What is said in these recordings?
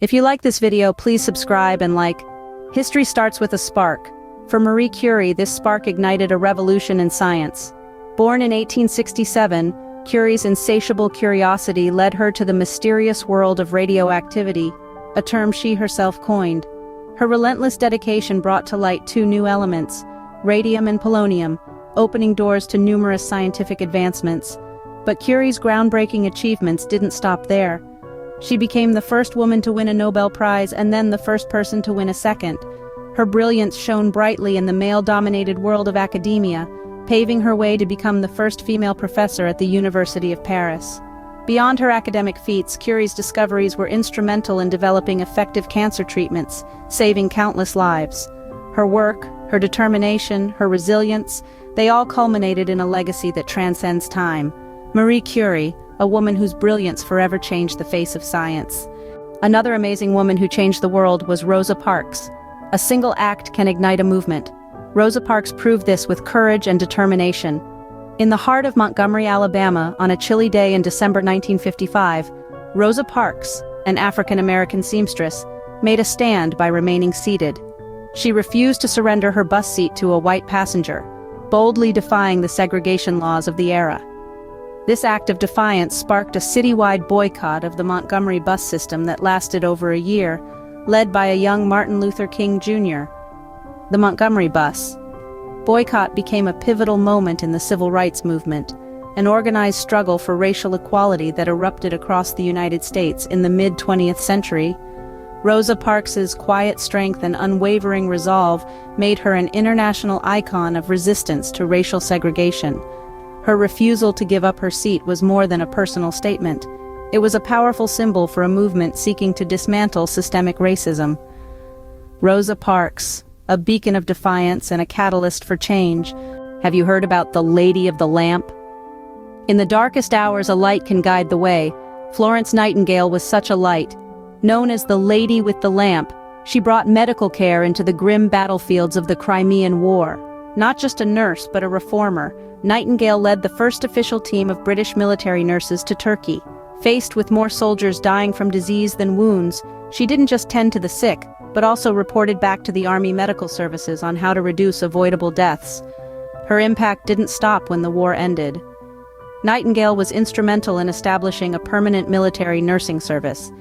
If you like this video, please subscribe and like. History starts with a spark. For Marie Curie, this spark ignited a revolution in science. Born in 1867, Curie's insatiable curiosity led her to the mysterious world of radioactivity, a term she herself coined. Her relentless dedication brought to light two new elements, radium and polonium, opening doors to numerous scientific advancements. But Curie's groundbreaking achievements didn't stop there. She became the first woman to win a Nobel Prize and then the first person to win a second. Her brilliance shone brightly in the male-dominated world of academia, paving her way to become the first female professor at the University of Paris. Beyond her academic feats, Curie's discoveries were instrumental in developing effective cancer treatments, saving countless lives. Her work, her determination, her resilience, they all culminated in a legacy that transcends time. Marie Curie, a woman whose brilliance forever changed the face of science. Another amazing woman who changed the world was Rosa Parks. A single act can ignite a movement. Rosa Parks proved this with courage and determination. In the heart of Montgomery, Alabama, on a chilly day in December 1955, Rosa Parks, an African-American seamstress, made a stand by remaining seated. She refused to surrender her bus seat to a white passenger, boldly defying the segregation laws of the era. This act of defiance sparked a citywide boycott of the Montgomery bus system that lasted over a year, led by a young Martin Luther King Jr. The Montgomery bus boycott became a pivotal moment in the civil rights movement, an organized struggle for racial equality that erupted across the United States in the mid-20th century. Rosa Parks's quiet strength and unwavering resolve made her an international icon of resistance to racial segregation. Her refusal to give up her seat was more than a personal statement. It was a powerful symbol for a movement seeking to dismantle systemic racism. Rosa Parks, a beacon of defiance and a catalyst for change. Have you heard about the Lady of the Lamp? In the darkest hours, a light can guide the way. Florence Nightingale was such a light. Known as the Lady with the Lamp, she brought medical care into the grim battlefields of the Crimean War. Not just a nurse, but a reformer, Nightingale led the first official team of British military nurses to Turkey. Faced with more soldiers dying from disease than wounds, she didn't just tend to the sick, but also reported back to the Army Medical Services on how to reduce avoidable deaths. Her impact didn't stop when the war ended. Nightingale was instrumental in establishing a permanent military nursing service.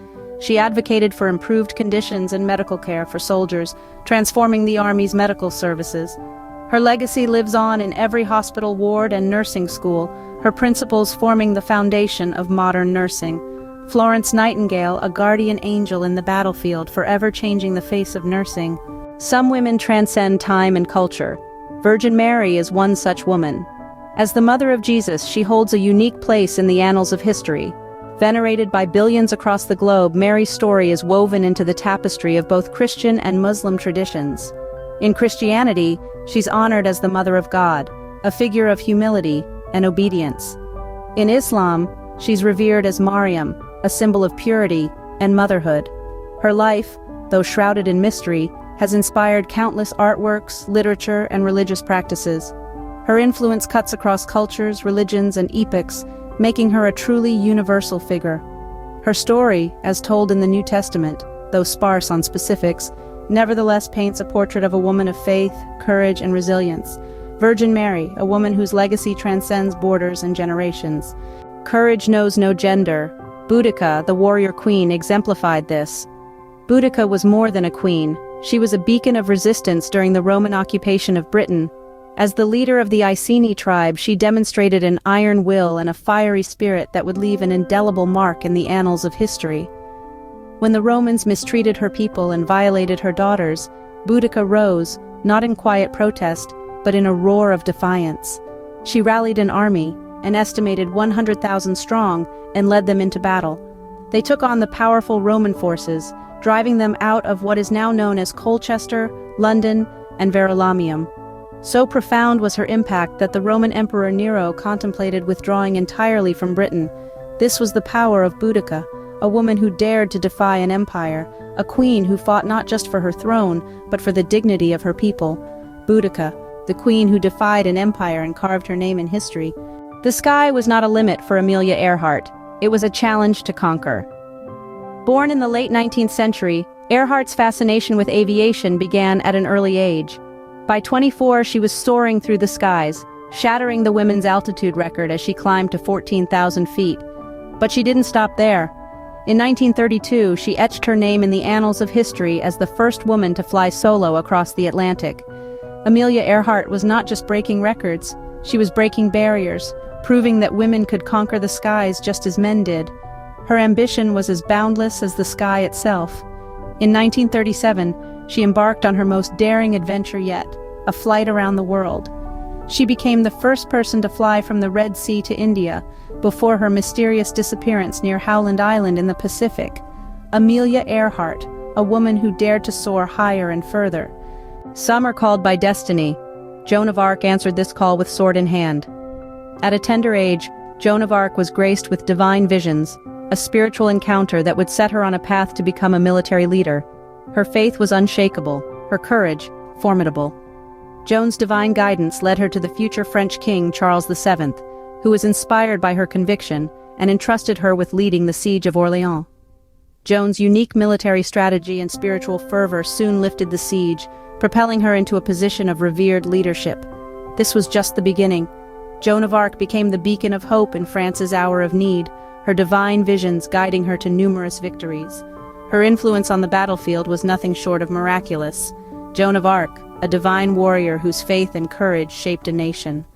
She advocated for improved conditions and medical care for soldiers, transforming the Army's medical services. Her legacy lives on in every hospital ward and nursing school, her principles forming the foundation of modern nursing. Florence Nightingale, a guardian angel in the battlefield, forever changing the face of nursing. Some women transcend time and culture. Virgin Mary is one such woman. As the mother of Jesus, she holds a unique place in the annals of history. Venerated by billions across the globe, Mary's story is woven into the tapestry of both Christian and Muslim traditions. In Christianity, she's honored as the Mother of God, a figure of humility and obedience. In Islam, she's revered as Maryam, a symbol of purity and motherhood. Her life, though shrouded in mystery, has inspired countless artworks, literature, and religious practices. Her influence cuts across cultures, religions, and epochs, making her a truly universal figure. Her story, as told in the New Testament, though sparse on specifics, nevertheless paints a portrait of a woman of faith, courage, and resilience. Virgin Mary, a woman whose legacy transcends borders and generations. Courage knows no gender. Boudicca, the warrior queen, exemplified this. Boudicca was more than a queen. She was a beacon of resistance during the Roman occupation of Britain. As the leader of the Iceni tribe, she demonstrated an iron will and a fiery spirit that would leave an indelible mark in the annals of history. When the Romans mistreated her people and violated her daughters, Boudicca rose, not in quiet protest, but in a roar of defiance. She rallied an army, an estimated 100,000 strong, and led them into battle. They took on the powerful Roman forces, driving them out of what is now known as Colchester, London, and Verulamium. So profound was her impact that the Roman Emperor Nero contemplated withdrawing entirely from Britain. This was the power of Boudicca, a woman who dared to defy an empire, a queen who fought not just for her throne, but for the dignity of her people. Boudicca, the queen who defied an empire and carved her name in history. The sky was not a limit for Amelia Earhart. It was a challenge to conquer. Born in the late 19th century, Earhart's fascination with aviation began at an early age. By 24, she was soaring through the skies, shattering the women's altitude record as she climbed to 14,000 feet. But she didn't stop there. In 1932, she etched her name in the annals of history as the first woman to fly solo across the Atlantic. Amelia Earhart was not just breaking records, she was breaking barriers, proving that women could conquer the skies just as men did. Her ambition was as boundless as the sky itself. In 1937, she embarked on her most daring adventure yet, a flight around the world. She became the first person to fly from the Red Sea to India, before her mysterious disappearance near Howland Island in the Pacific. Amelia Earhart, a woman who dared to soar higher and further. Some are called by destiny. Joan of Arc answered this call with sword in hand. At a tender age, Joan of Arc was graced with divine visions, a spiritual encounter that would set her on a path to become a military leader. Her faith was unshakable, her courage formidable. Joan's divine guidance led her to the future French king Charles VII, who was inspired by her conviction and entrusted her with leading the siege of Orléans. Joan's unique military strategy and spiritual fervor soon lifted the siege, propelling her into a position of revered leadership. This was just the beginning. Joan of Arc became the beacon of hope in France's hour of need, her divine visions guiding her to numerous victories. Her influence on the battlefield was nothing short of miraculous. Joan of Arc, a divine warrior whose faith and courage shaped a nation.